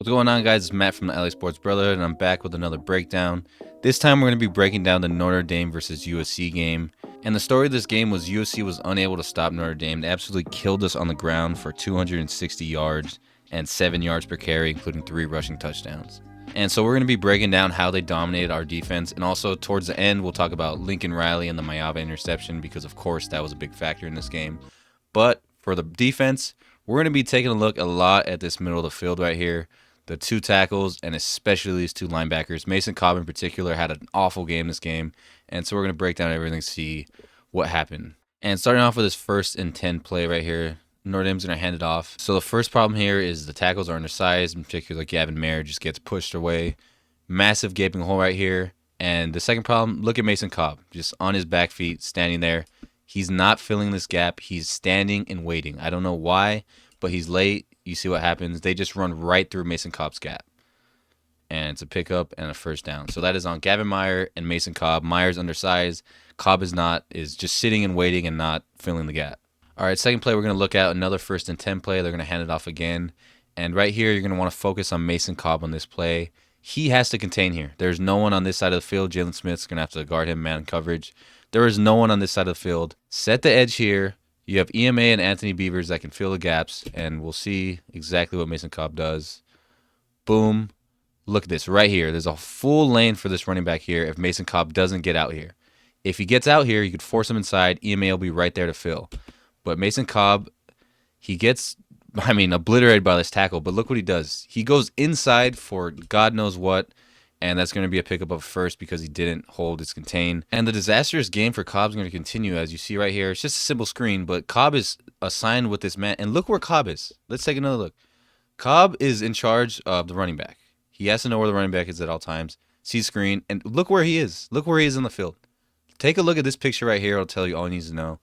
What's going on, guys? It's Matt from the LA Sports Brotherhood, and I'm back with another breakdown. This time, we're going to be breaking down the Notre Dame versus USC game. And the story of this game was USC was unable to stop Notre Dame. They absolutely killed us on the ground for 260 yards and 7 yards per carry, including 3 rushing touchdowns. And so we're going to be breaking down how they dominated our defense. And also, towards the end, we'll talk about Lincoln Riley and the Mayava interception because, of course, that was a big factor in this game. But for the defense, we're going to be taking a look a lot at this middle of the field right here. The 2 tackles, and especially these 2 linebackers. Mason Cobb in particular had an awful game this game, and so we're going to break down everything, see what happened. And starting off with this 1st and 10 play right here, Notre Dame's going to hand it off. So the first problem here is the tackles are undersized, in particular Gavin Mayer just gets pushed away. Massive gaping hole right here. And the second problem, look at Mason Cobb, just on his back feet, standing there. He's not filling this gap. He's standing and waiting. I don't know why, but he's late. You see what happens. They just run right through Mason Cobb's gap. And it's a pickup and a first down. So that is on Gavin Meyer and Mason Cobb. Meyer's undersized. Cobb is not, is just sitting and waiting and not filling the gap. All right, second play, we're going to look at another 1st and 10 play. They're going to hand it off again. And right here, you're going to want to focus on Mason Cobb on this play. He has to contain here. There's no one on this side of the field. Jalen Smith's going to have to guard him man coverage. There is no one on this side of the field. Set the edge here. You have EMA and Anthony Beavers that can fill the gaps, and we'll see exactly what Mason Cobb does. Boom. Look at this right here. There's a full lane for this running back here if Mason Cobb doesn't get out here. If he gets out here, you could force him inside. EMA will be right there to fill. But Mason Cobb, he gets, obliterated by this tackle, but look what he does. He goes inside for God knows what, and that's going to be a pickup of first because he didn't hold his contain. And the disastrous game for Cobb's going to continue, as you see right here. It's just a simple screen, but Cobb is assigned with this man. And look where Cobb is. Let's take another look. Cobb is in charge of the running back. He has to know where the running back is at all times. See screen, and look where he is. Look where he is in the field. Take a look at this picture right here. It'll tell you all you need to know.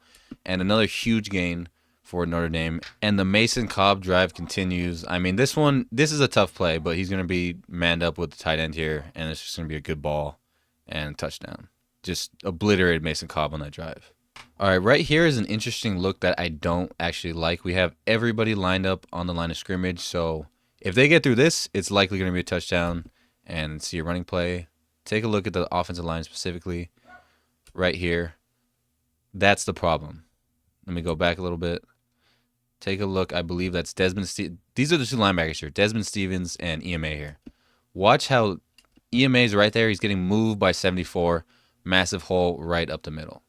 And another huge gain for Notre Dame. And the Mason Cobb drive continues. This is a tough play, but he's going to be manned up with the tight end here, and it's just going to be a good ball and touchdown. Just obliterated Mason Cobb on that drive. All right, right here is an interesting look that I don't actually like. We have everybody lined up on the line of scrimmage, so if they get through this, it's likely going to be a touchdown. And see a running play. Take a look at the offensive line specifically right here. That's the problem. Let me go back a little bit. Take a look. I believe that's Desmond. These are the 2 linebackers here, Desmond Stevens and EMA here. Watch how EMA is right there. He's getting moved by 74. Massive hole right up the middle.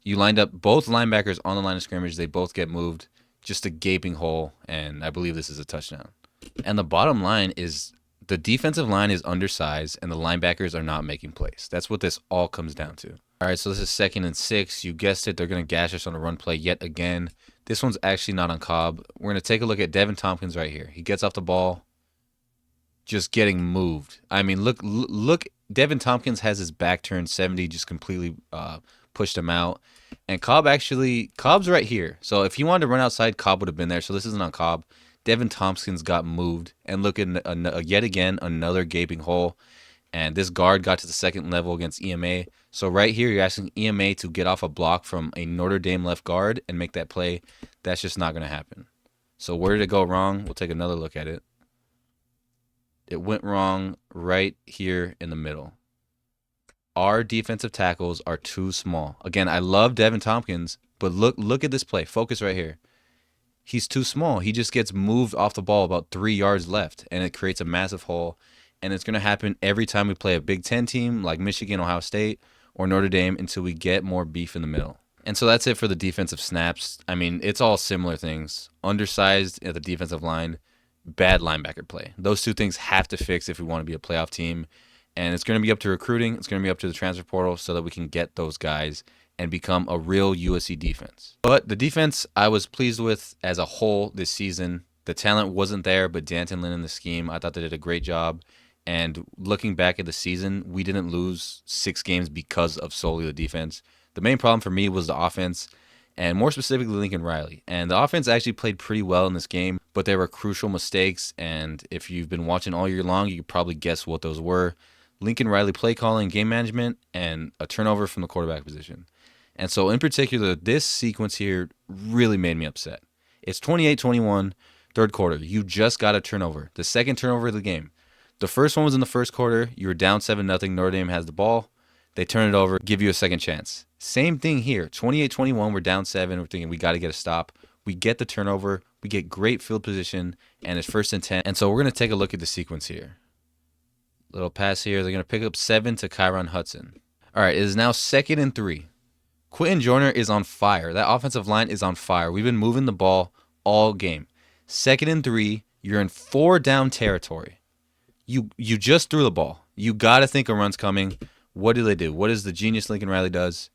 You lined up both linebackers on the line of scrimmage. They both get moved. Just a gaping hole, and I believe this is a touchdown. And the bottom line is the defensive line is undersized, and the linebackers are not making plays. That's what this all comes down to. All right, so this is 2nd and 6. You guessed it. They're going to gash us on a run play yet again. This one's actually not on Cobb. We're going to take a look at Devin Tompkins right here. He gets off the ball, just getting moved. Look. Devin Tompkins has his back turned 70, just completely pushed him out. And Cobb's right here. So if he wanted to run outside, Cobb would have been there. So this isn't on Cobb. Devin Tompkins got moved. And look at yet again another gaping hole. And this guard got to the 2nd level against EMA. So right here, you're asking EMA to get off a block from a Notre Dame left guard and make that play. That's just not going to happen. So where did it go wrong? We'll take another look at it. It went wrong right here in the middle. Our defensive tackles are too small. Again, I love Devin Tompkins, but look at this play. Focus right here. He's too small. He just gets moved off the ball about 3 yards left, and it creates a massive hole. And it's going to happen every time we play a Big Ten team like Michigan, Ohio State, or Notre Dame until we get more beef in the middle. And so that's it for the defensive snaps. It's all similar things. Undersized at the defensive line, bad linebacker play. Those 2 things have to fix if we want to be a playoff team. And it's going to be up to recruiting. It's going to be up to the transfer portal so that we can get those guys and become a real USC defense. But the defense I was pleased with as a whole this season. The talent wasn't there, but Danton Lynn in the scheme, I thought they did a great job. And looking back at the season, we didn't lose 6 games because of solely the defense. The main problem for me was the offense, and more specifically Lincoln Riley. And the offense actually played pretty well in this game, but there were crucial mistakes. And if you've been watching all year long, you could probably guess what those were. Lincoln Riley play calling, game management, and a turnover from the quarterback position. And so in particular, this sequence here really made me upset. It's 28-21. Third quarter, you just got a turnover. The second turnover of the game. The first one was in the first quarter. You were down 7-0. Notre Dame has the ball. They turn it over, give you a second chance. Same thing here. 28-21, we're down 7. We're thinking we got to get a stop. We get the turnover. We get great field position, and it's 1st and 10. And so we're going to take a look at the sequence here. Little pass here. They're going to pick up 7 to Kyron Hudson. All right, it is now 2nd and 3. Quentin Joyner is on fire. That offensive line is on fire. We've been moving the ball all game. 2nd and 3, you're in 4 down territory. You just threw the ball. You got to think a run's coming. What do they do? What is the genius Lincoln Riley does?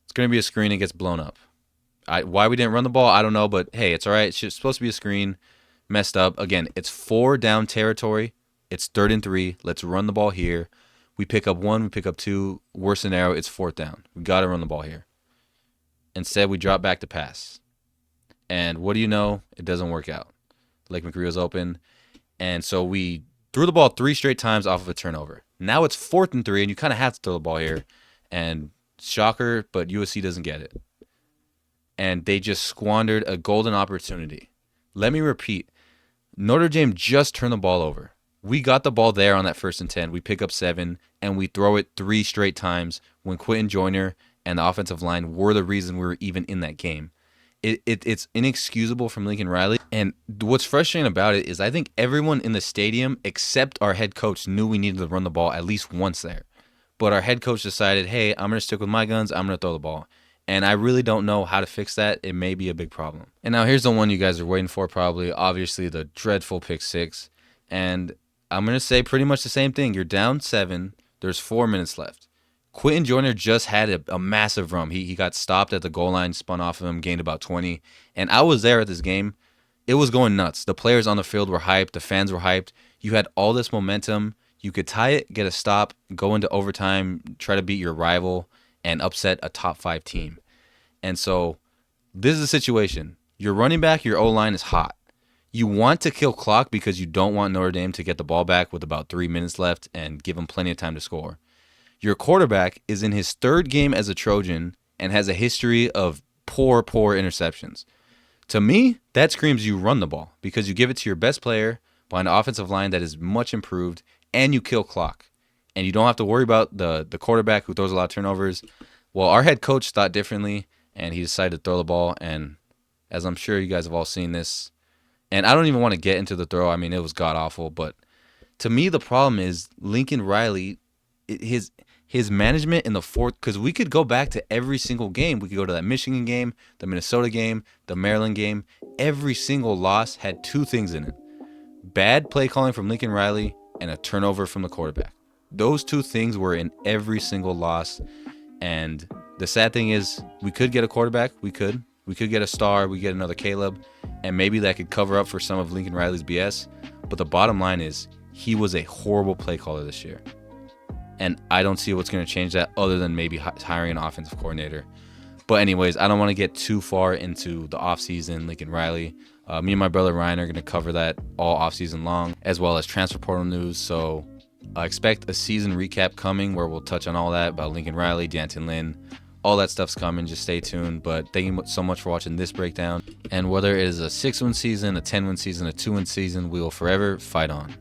It's going to be a screen. It gets blown up. Why we didn't run the ball, I don't know, but hey, it's all right. It's supposed to be a screen. Messed up. Again, it's 4 down territory. It's 3rd and 3. Let's run the ball here. We pick up 1. We pick up 2. Worst scenario, it's 4th down. We got to run the ball here. Instead, we drop back to pass. And what do you know? It doesn't work out. Lake McReo's open. And so we threw the ball 3 straight times off of a turnover. Now it's 4th and 3, and you kind of have to throw the ball here. And shocker, but USC doesn't get it. And they just squandered a golden opportunity. Let me repeat. Notre Dame just turned the ball over. We got the ball there on that 1st and 10. We pick up 7, and we throw it 3 straight times when Quentin Joyner and the offensive line were the reason we were even in that game. It's inexcusable from Lincoln Riley. And what's frustrating about it is I think everyone in the stadium except our head coach knew we needed to run the ball at least once there. But our head coach decided, hey, I'm going to stick with my guns. I'm going to throw the ball. And I really don't know how to fix that. It may be a big problem. And now here's the one you guys are waiting for probably. Obviously, the dreadful pick 6. And I'm going to say pretty much the same thing. You're down 7. There's 4 minutes left. Quentin Joyner just had a massive run. He got stopped at the goal line, spun off of him, gained about 20. And I was there at this game. It was going nuts. The players on the field were hyped. The fans were hyped. You had all this momentum. You could tie it, get a stop, go into overtime, try to beat your rival, and upset a top 5 team. And so this is the situation. Your running back, your O-line is hot. You want to kill clock because you don't want Notre Dame to get the ball back with about 3 minutes left and give them plenty of time to score. Your quarterback is in his 3rd game as a Trojan and has a history of poor interceptions. To me, that screams you run the ball because you give it to your best player behind an offensive line that is much improved and you kill clock. And you don't have to worry about the quarterback who throws a lot of turnovers. Well, our head coach thought differently and he decided to throw the ball. And as I'm sure you guys have all seen this, and I don't even want to get into the throw. I mean, it was god-awful. But to me, the problem is Lincoln Riley, his management in the 4th, because we could go back to every single game. We could go to that Michigan game, the Minnesota game, the Maryland game. Every single loss had 2 things in it. Bad play calling from Lincoln Riley and a turnover from the quarterback. Those 2 things were in every single loss. And the sad thing is we could get a quarterback. We could get a star. We get another Caleb. And maybe that could cover up for some of Lincoln Riley's BS. But the bottom line is he was a horrible play caller this year. And I don't see what's going to change that other than maybe hiring an offensive coordinator. But anyways, I don't want to get too far into the offseason, Lincoln Riley. Me and my brother Ryan are going to cover that all offseason long, as well as transfer portal news. So expect a season recap coming where we'll touch on all that about Lincoln Riley, D'Anton Lynn. All that stuff's coming. Just stay tuned. But thank you so much for watching this breakdown. And whether it is a 6-win season, a 10-win season, a 2-win season, we will forever fight on.